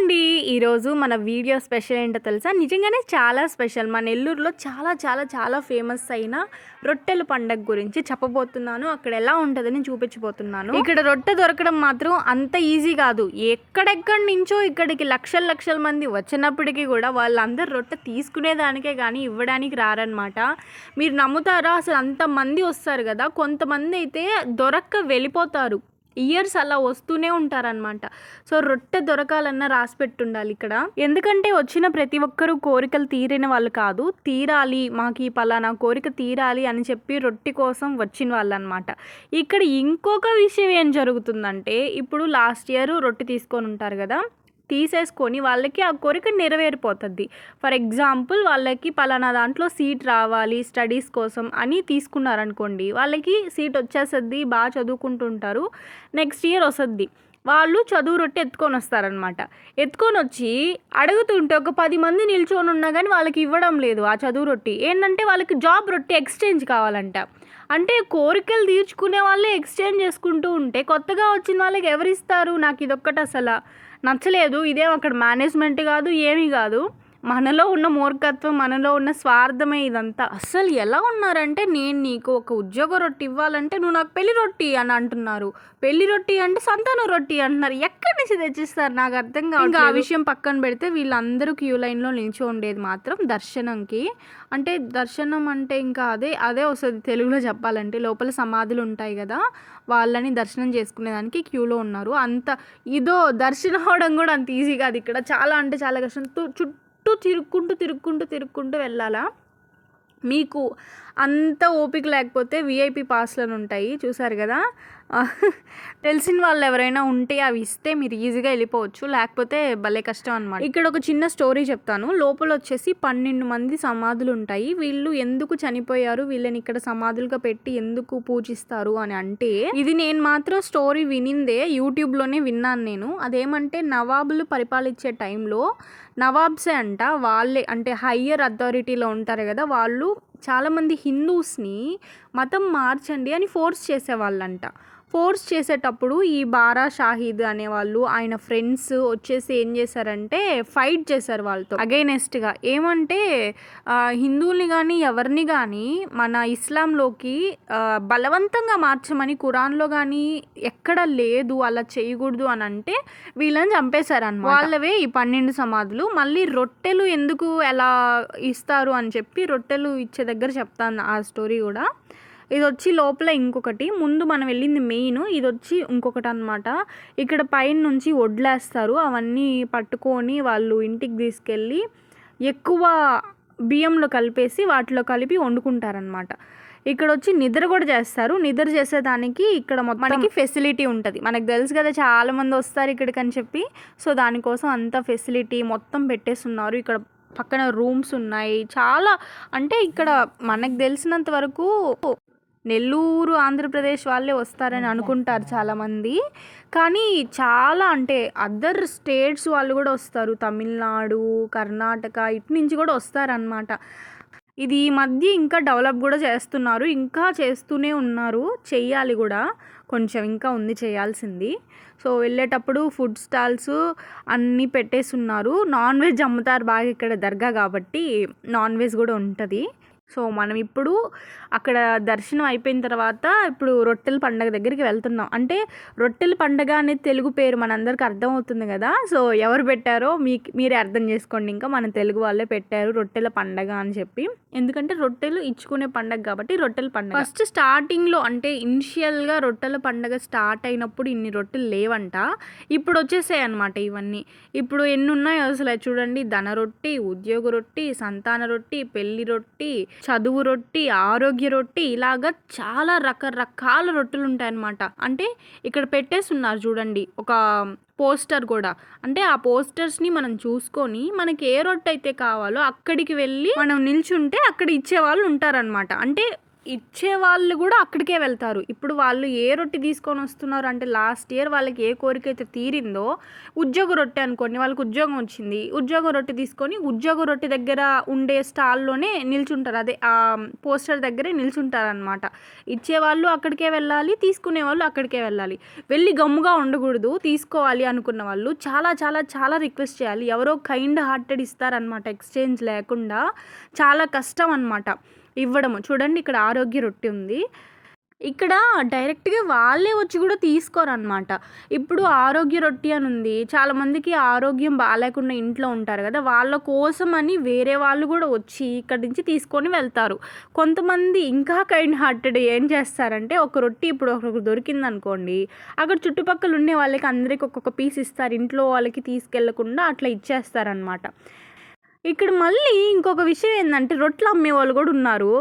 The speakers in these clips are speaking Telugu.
అండి. ఈరోజు మన వీడియో స్పెషల్ ఏంటో తెలుసా? నిజంగానే చాలా స్పెషల్. మన నెల్లూరులో చాలా చాలా చాలా ఫేమస్ అయిన రొట్టెల పండగ గురించి చెప్పబోతున్నాను. అక్కడ ఎలా ఉంటుందని చూపించబోతున్నాను. ఇక్కడ రొట్టె దొరకడం మాత్రం అంత ఈజీ కాదు. ఎక్కడెక్కడి నుంచో ఇక్కడికి లక్షల లక్షల మంది వచ్చినప్పటికీ కూడా వాళ్ళందరూ రొట్టె తీసుకునేదానికే కానీ ఇవ్వడానికి రారనమాట. మీరు నమ్ముతారా? అసలు అంతమంది వస్తారు కదా, కొంతమంది అయితే దొరక్క వెళ్ళిపోతారు. ఇయర్స్ అలా వస్తూనే ఉంటారనమాట. సో రొట్టె దొరకాలన్నా రాసి పెట్టుండాలి ఇక్కడ. ఎందుకంటే వచ్చిన ప్రతి ఒక్కరూ కోరికలు తీరిన వాళ్ళు కాదు, తీరాలి మాకు ఈ పలానా కోరిక తీరాలి అని చెప్పి రొట్టె కోసం వచ్చిన వాళ్ళు అనమాట. ఇక్కడ ఇంకొక విషయం ఏం జరుగుతుందంటే, ఇప్పుడు లాస్ట్ ఇయర్ రొట్టె తీసుకొని ఉంటారు కదా, తీసేసుకొని వాళ్ళకి ఆ కోరిక నెరవేరిపోతుంది. ఫర్ ఎగ్జాంపుల్ వాళ్ళకి పలానా దాంట్లో సీట్ రావాలి స్టడీస్ కోసం అని తీసుకున్నారనుకోండి, వాళ్ళకి సీట్ వచ్చేస్తుంది, బాగా చదువుకుంటుంటారు, నెక్స్ట్ ఇయర్ వస్తుంది. వాళ్ళు చదువు రొట్టె ఎత్తుకొని వస్తారనమాట. ఎత్తుకొని వచ్చి అడుగుతుంటే ఒక 10 మంది నిల్చొని ఉన్నా కానీ వాళ్ళకి ఇవ్వడం లేదు ఆ చదువు రొట్టె. ఏంటంటే వాళ్ళకి జాబ్ రొట్టె ఎక్స్చేంజ్ కావాలంట. అంటే కోరికలు తీర్చుకునే వాళ్ళే ఎక్స్చేంజ్ చేసుకుంటూ ఉంటే కొత్తగా వచ్చిన వాళ్ళకి ఎవరిస్తారు? నాకు ఇదొక్కటి అసలు నచ్చలేదు. ఇదేం అక్కడ మేనేజ్మెంట్ కాదు, ఏమీ కాదు, మనలో ఉన్న మూర్ఖత్వం, మనలో ఉన్న స్వార్థమే ఇదంతా. అస్సలు ఎలా ఉన్నారంటే, నేను నీకు ఒక ఉద్యోగ రొట్టె ఇవ్వాలంటే నువ్వు నాకు పెళ్లి రొట్టె అని అంటున్నారు, పెళ్లి రొట్టె అంటే సంతాన రొట్టె అంటున్నారు. ఎక్కడి నుంచి తెచ్చిస్తారు నాకు అర్థం కాదు. ఇంకా ఆ విషయం పక్కన పెడితే వీళ్ళందరూ క్యూ లైన్లో నిల్చో ఉండేది మాత్రం దర్శనంకి. అంటే దర్శనం అంటే ఇంకా అదే వస్తుంది తెలుగులో చెప్పాలంటే. లోపల సమాధులు ఉంటాయి కదా, వాళ్ళని దర్శనం చేసుకునేదానికి క్యూలో ఉన్నారు. అంత ఇదో దర్శనం అవడం కూడా అంత ఈజీ కాదు ఇక్కడ. చాలా అంటే చాలా కష్టం. చుట్టూ తిరుక్కుంటూ వెళ్ళాలా. మీకు అంత ఓపిక లేకపోతే విఐపి పాస్లను ఉంటాయి, చూసారు కదా. తెలిసిన వాళ్ళు ఎవరైనా ఉంటే అవి ఇస్తే మీరు ఈజీగా వెళ్ళిపోవచ్చు, లేకపోతే భలే కష్టం అనమాట. ఇక్కడ ఒక చిన్న స్టోరీ చెప్తాను. లోపల వచ్చేసి 12 మంది సమాధులు ఉంటాయి. వీళ్ళు ఎందుకు చనిపోయారు, వీళ్ళని ఇక్కడ సమాధులుగా పెట్టి ఎందుకు పూజిస్తారు అని అంటే, ఇది నేను మాత్రం స్టోరీ వినిందే, యూట్యూబ్లోనే విన్నాను నేను. అదేమంటే నవాబులు పరిపాలించే టైంలో నవాబ్సే అంట, వాళ్ళే అంటే హయ్యర్ అథారిటీలో ఉంటారు కదా, వాళ్ళు చాలామంది హిందూస్ని మతం మార్చండి అని ఫోర్స్ చేసేవాళ్ళంట. ఫోర్స్ చేసేటప్పుడు ఈ బారా షాహీద్ అనేవాళ్ళు, ఆయన ఫ్రెండ్స్ వచ్చేసి ఏం చేశారంటే ఫైట్ చేశారు వాళ్ళతో అగైనెస్ట్గా. ఏమంటే హిందువుల్ని కానీ ఎవరిని కానీ మన ఇస్లాంలోకి బలవంతంగా మార్చమని ఖురాన్లో కానీ ఎక్కడ లేదు, అలా చేయకూడదు అని అంటే వీళ్ళని చంపేశారన్నమాట. వాళ్ళవే ఈ 12 సమాధులు. మళ్ళీ రొట్టెలు ఎందుకు ఎలా ఇస్తారు అని చెప్పి రొట్టెలు ఇచ్చే దగ్గర చెప్తాను ఆ స్టోరీ కూడా. ఇది వచ్చి లోపల ఇంకొకటి, ముందు మనం వెళ్ళింది మెయిన్, ఇది వచ్చి ఇంకొకటి అనమాట. ఇక్కడ పైన నుంచి వడ్లేస్తారు, అవన్నీ పట్టుకొని వాళ్ళు ఇంటికి తీసుకెళ్ళి ఎక్కువ బియ్యంలో కలిపేసి వాటిలో కలిపి వండుకుంటారనమాట. ఇక్కడ వచ్చి నిద్ర కూడా చేస్తారు. నిద్ర చేసేదానికి ఇక్కడ మనకి ఫెసిలిటీ ఉంటుంది. మనకు తెలుసు కదా చాలామంది వస్తారు ఇక్కడికి అని చెప్పి, సో దానికోసం అంత ఫెసిలిటీ మొత్తం పెట్టేస్తున్నారు. ఇక్కడ పక్కన రూమ్స్ ఉన్నాయి. చాలా అంటే ఇక్కడ మనకు తెలిసినంత వరకు నెల్లూరు ఆంధ్రప్రదేశ్ వాళ్ళే వస్తారని అనుకుంటారు చాలామంది, కానీ చాలా అంటే అదర్ స్టేట్స్ వాళ్ళు కూడా వస్తారు. తమిళనాడు, కర్ణాటక ఇటు నుంచి కూడా వస్తారనమాట. ఇది ఈ మధ్య ఇంకా డెవలప్ కూడా చేస్తున్నారు, ఇంకా చేస్తూనే ఉన్నారు, చెయ్యాలి కూడా, కొంచెం ఇంకా ఉంది చేయాల్సింది. సో వెళ్ళేటప్పుడు ఫుడ్ స్టాల్స్ అన్నీ పెట్టేస్తున్నారు. నాన్ వెజ్ అమ్ముతారు బాగా ఇక్కడ దర్గా కాబట్టి, నాన్ వెజ్ కూడా ఉంటుంది. సో మనం ఇప్పుడు అక్కడ దర్శనం అయిపోయిన తర్వాత ఇప్పుడు రొట్టెల పండగ దగ్గరికి వెళ్తున్నాం. అంటే రొట్టెల పండగ అనేది తెలుగు పేరు మనందరికి అర్థమవుతుంది కదా, సో ఎవరు పెట్టారో మీరే అర్థం చేసుకోండి. ఇంకా మన తెలుగు వాళ్ళే పెట్టారు రొట్టెల పండగ అని చెప్పి. ఎందుకంటే రొట్టెలు ఇచ్చుకునే పండగ కాబట్టి రొట్టెల పండగ. ఫస్ట్ స్టార్టింగ్లో అంటే ఇనిషియల్గా రొట్టెల పండగ స్టార్ట్ అయినప్పుడు ఇన్ని రొట్టెలు లేవంట, ఇప్పుడు వచ్చేసాయి అనమాట ఇవన్నీ. ఇప్పుడు ఎన్ని ఉన్నాయో అసలు చూడండి. ధన రొట్టి, ఉద్యోగ రొట్టి, సంతాన రొట్టి, పెళ్లి రొట్టి, చదువు రొట్టి, ఆరోగ్య రొట్టి, ఇలాగా చాలా రకరకాల రొట్టెలు ఉంటాయన్నమాట. అంటే ఇక్కడ పెట్టేస్తున్నారు చూడండి ఒక పోస్టర్ కూడా. అంటే ఆ పోస్టర్స్ని మనం చూసుకొని మనకి ఏ రొట్టె అయితే కావాలో అక్కడికి వెళ్ళి మనం నిల్చుంటే అక్కడ ఇచ్చేవాళ్ళు ఉంటారనమాట. అంటే ఇచ్చే వాళ్ళు కూడా అక్కడికే వెళ్తారు. ఇప్పుడు వాళ్ళు ఏ రొట్టె తీసుకొని వస్తున్నారు అంటే లాస్ట్ ఇయర్ వాళ్ళకి ఏ కోరిక అయితే తీరిందో, ఉద్యోగ రొట్టె అనుకోండి, వాళ్ళకి ఉద్యోగం వచ్చింది, ఉద్యోగ రొట్టె తీసుకొని ఉద్యోగ రొట్టె దగ్గర ఉండే స్టాల్లోనే నిల్చుంటారు. అదే పోస్టర్ దగ్గరే నిల్చుంటారనమాట. ఇచ్చేవాళ్ళు అక్కడికే వెళ్ళాలి, తీసుకునే వాళ్ళు అక్కడికే వెళ్ళాలి. వెళ్ళి గమ్ముగా ఉండకూడదు. తీసుకోవాలి అనుకున్న వాళ్ళు చాలా చాలా చాలా రిక్వెస్ట్ చేయాలి. ఎవరో కైండ్ హార్టెడ్ ఇస్తారనమాట, ఎక్స్చేంజ్ లేకుండా. చాలా కష్టం అనమాట ఇవ్వడము. చూడండి ఇక్కడ ఆరోగ్య రొట్టె ఉంది. ఇక్కడ డైరెక్ట్గా వాళ్ళే వచ్చి కూడా తీసుకోరనమాట. ఇప్పుడు ఆరోగ్య రొట్టె అని ఉంది. చాలామందికి ఆరోగ్యం బాగాలేకుండా ఇంట్లో ఉంటారు కదా, వాళ్ళ కోసం అని వేరే వాళ్ళు కూడా వచ్చి ఇక్కడి నుంచి తీసుకొని వెళ్తారు. కొంతమంది ఇంకా కైండ్ హార్టెడ్ ఏం చేస్తారంటే, ఒక రొట్టె ఇప్పుడు ఒకరికి దొరికిందనుకోండి, అక్కడ చుట్టుపక్కల ఉండే వాళ్ళకి అందరికి ఒక్కొక్క పీస్ ఇస్తారు. ఇంట్లో వాళ్ళకి తీసుకెళ్లకుండా అట్లా ఇచ్చేస్తారనమాట. ఇక్కడ మళ్ళీ ఇంకొక విషయం ఏందంటే, రొట్టెలు అమ్మేవాళ్ళు కూడా ఉన్నారు.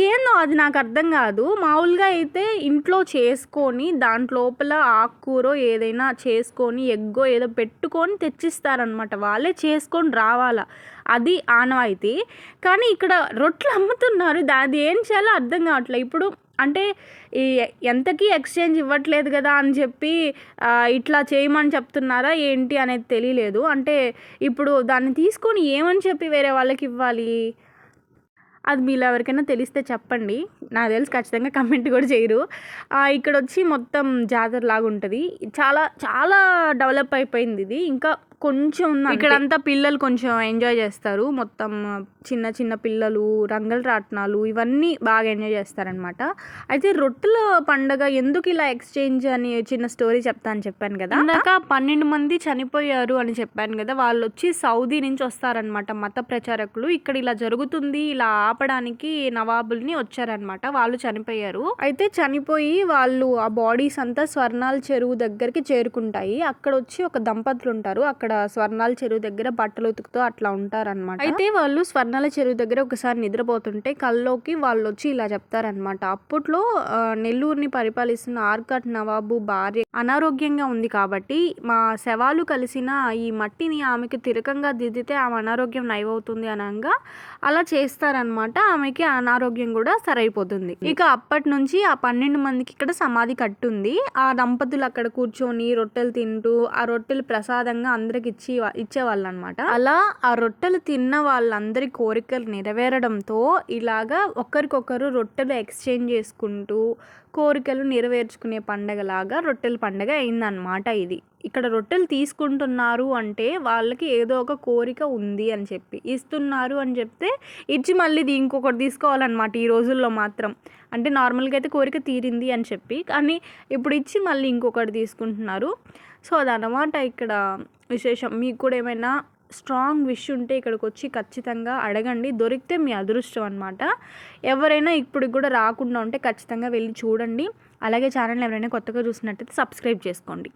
ఏందో అది నాకు అర్థం కాదు. మామూలుగా అయితే ఇంట్లో చేసుకొని దాంట్లోపల ఆకుకూరో ఏదైనా చేసుకొని ఎగ్గో ఏదో పెట్టుకొని తెచ్చిస్తారనమాట. వాళ్ళే చేసుకొని రావాలా, అది ఆనవాయితీ. కానీ ఇక్కడ రొట్టెలు అమ్ముతున్నారు. అది ఏం చేయాలో అర్థం కావట్లేదు. ఇప్పుడు అంటే ఈ ఎంతకీ ఎక్స్చేంజ్ ఇవ్వట్లేదు కదా అని చెప్పి ఇట్లా చేయమని చెప్తున్నారా ఏంటి అనేది తెలియలేదు. అంటే ఇప్పుడు దాన్ని తీసుకొని ఏమని చెప్పి వేరే వాళ్ళకి ఇవ్వాలి, అది మీలో ఎవరికైనా తెలిస్తే చెప్పండి. నాకు తెలిసి ఖచ్చితంగా కమెంట్ కూడా చేయరు. ఇక్కడ వచ్చి మొత్తం జాతరలాగా ఉంటుంది. చాలా చాలా డెవలప్ అయిపోయింది ఇది. ఇంకా కొంచెం ఉంది. ఇక్కడంతా పిల్లలు కొంచెం ఎంజాయ్ చేస్తారు. మొత్తం చిన్న చిన్న పిల్లలు రంగుల రాట్నాలు ఇవన్నీ బాగా ఎంజాయ్ చేస్తారనమాట. అయితే రొట్టెల పండగ ఎందుకు ఇలా ఎక్స్చేంజ్ అని చిన్న స్టోరీ చెప్తాను చెప్పాను కదా. ఇందాక 12 మంది చనిపోయారు అని చెప్పాను కదా, వాళ్ళు వచ్చి సౌదీ నుంచి వస్తారనమాట, మత ప్రచారకులు. ఇక్కడ ఇలా జరుగుతుంది, ఇలా ఆపడానికి నవాబుల్ని వచ్చారనమాట. వాళ్ళు చనిపోయారు. అయితే చనిపోయి వాళ్ళు ఆ బాడీస్ అంతా స్వర్ణాల చెరువు దగ్గరికి చేరుకుంటాయి. అక్కడ వచ్చి ఒక దంపతులు ఉంటారు. అక్కడ స్వర్ణాల చెరువు దగ్గర బట్టలు ఉతుకుతూ అట్లా ఉంటారనమాట. అయితే వాళ్ళు స్వర్ణాల చెరువు దగ్గర ఒకసారి నిద్రపోతుంటే కల్లోకి వాళ్ళు వచ్చి ఇలా చెప్తారనమాట. అప్పట్లో నెల్లూరుని పరిపాలిస్తున్న ఆర్కాట్ నవాబు భార్య అనారోగ్యంగా ఉంది కాబట్టి మా శవాలు కలిసిన ఈ మట్టిని ఆమెకి తిరకంగా దిద్దితే ఆమె అనారోగ్యం నయమవుతుంది అనగా అలా చేస్తారనమాట. ఆమెకి అనారోగ్యం కూడా సరైపోతుంది. ఇక అప్పటి నుంచి ఆ 12 మందికి ఇక్కడ సమాధి కట్టుంది. ఆ దంపతులు అక్కడ కూర్చొని రొట్టెలు తింటూ ఆ రొట్టెలు ప్రసాదంగా అందరికి ఇచ్చేవాళ్ళు అనమాట. అలా ఆ రొట్టెలు తిన్న వాళ్ళందరి కోరికలు నెరవేరడంతో ఇలాగా ఒకరికొకరు రొట్టెలు ఎక్స్చేంజ్ చేసుకుంటూ కోరికలు నెరవేర్చుకునే పండగలాగా రొట్టెల పండగ అయిందనమాట ఇది. ఇక్కడ రొట్టెలు తీసుకుంటున్నారు అంటే వాళ్ళకి ఏదో ఒక కోరిక ఉంది అని చెప్పి ఇస్తున్నారు అని చెప్తే ఇచ్చి మళ్ళీ ఇంకొకటి తీసుకోవాలన్నమాట ఈ రోజుల్లో మాత్రం. అంటే నార్మల్గా అయితే కోరిక తీరింది అని చెప్పి, కానీ ఇప్పుడు ఇచ్చి మళ్ళీ ఇంకొకటి తీసుకుంటున్నారు. సో అదనమాట ఇక్కడ విశేషం. మీకు కూడా ఏమైనా స్ట్రాంగ్ విష్ ఉంటే ఇక్కడికి వచ్చి ఖచ్చితంగా అడగండి. దొరికితే మీ అదృష్టం అనమాట. ఎవరైనా ఇప్పుడు కూడా రాకుండా ఉంటే ఖచ్చితంగా వెళ్ళి చూడండి. అలాగే ఛానల్ ఎవరైనా కొత్తగా చూసినట్టయితే సబ్స్క్రైబ్ చేసుకోండి.